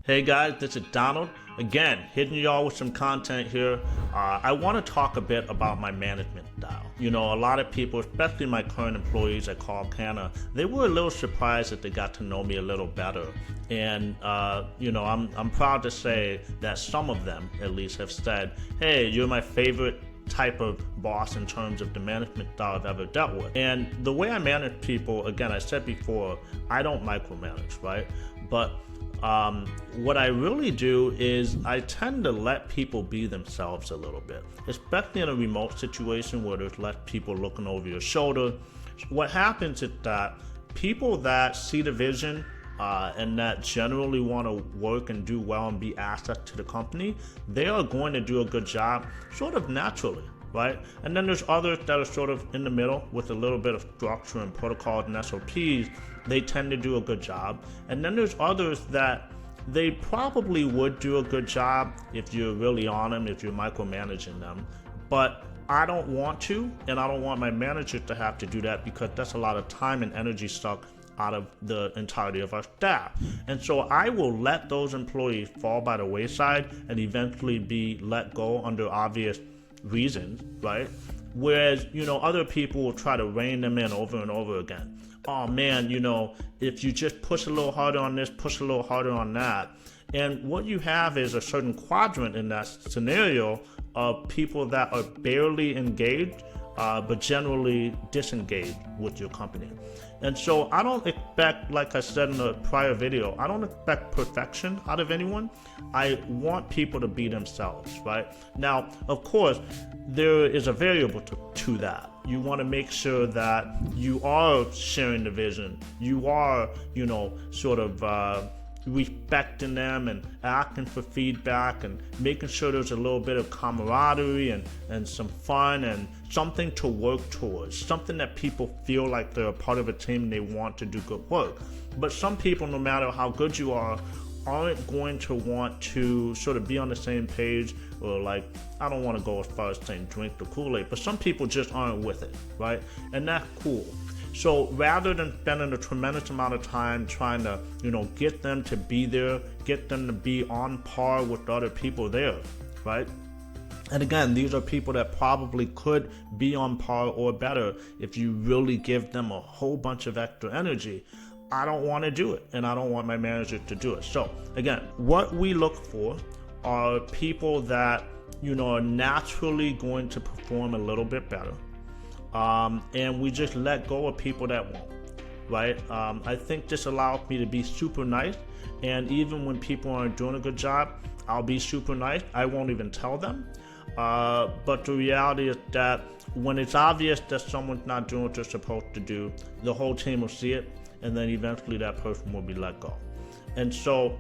Hey guys, this is Donald. Again, hitting y'all with some content here. I want to talk a bit about my management style. You know, a lot of people, especially my current employees at Carl Canna, they were a little surprised that they got to know me a little better. And, you know, I'm proud to say that some of them, at least, have said, hey, you're my favorite type of boss in terms of the management style I've ever dealt with. And the way I manage people, again, I said before, I don't micromanage, right? But what I really do is I tend to let people be themselves a little bit, especially in a remote situation where there's less people looking over your shoulder. What happens is that people that see the vision and that generally want to work and do well and be assets to the company, they are going to do a good job sort of naturally, right? And then there's others that are sort of in the middle with a little bit of structure and protocols and SOPs. They tend to do a good job. And then there's others that they probably would do a good job if you're really on them, if you're micromanaging them. But I don't want to, and I don't want my manager to have to do that, because that's a lot of time and energy sucked out of the entirety of our staff. And so I will let those employees fall by the wayside and eventually be let go under obvious reasons, right? Whereas, you know, other people will try to rein them in over and over again. Oh man, you know, if you just push a little harder on this, push a little harder on that. And what you have is a certain quadrant in that scenario of people that are barely engaged, but generally disengaged with your company. And so I don't expect, like I said in the prior video, I don't expect perfection out of anyone. I want people to be themselves, right? Now, of course, there is a variable to that. You want to make sure that you are sharing the vision. You are, you know, sort of respecting them and asking for feedback and making sure there's a little bit of camaraderie and some fun and something to work towards, something that people feel like they're a part of a team and they want to do good work. But some people, no matter how good you are, aren't going to want to sort of be on the same page, or like, I don't want to go as far as saying drink the Kool-Aid, but some people just aren't with it, right? And that's cool. So rather than spending a tremendous amount of time trying to, you know, get them to be there, get them to be on par with other people there, right? And again, these are people that probably could be on par or better if you really give them a whole bunch of extra energy. I don't want to do it, and I don't want my manager to do it. So again, what we look for are people that, you know, are naturally going to perform a little bit better. And we just let go of people that won't, right? I think this allows me to be super nice, and even when people aren't doing a good job, I'll be super nice. I won't even tell them. But the reality is that when it's obvious that someone's not doing what they're supposed to do, the whole team will see it, and then eventually that person will be let go. And so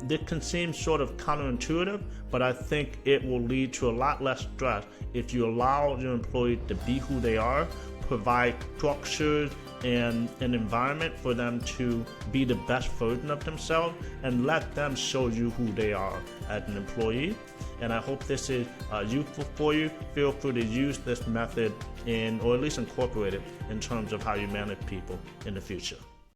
this can seem sort of counterintuitive, but I think it will lead to a lot less stress if you allow your employees to be who they are, provide structures and an environment for them to be the best version of themselves, and let them show you who they are as an employee. And I hope this is useful for you. Feel free to use this method or at least incorporate it in terms of how you manage people in the future.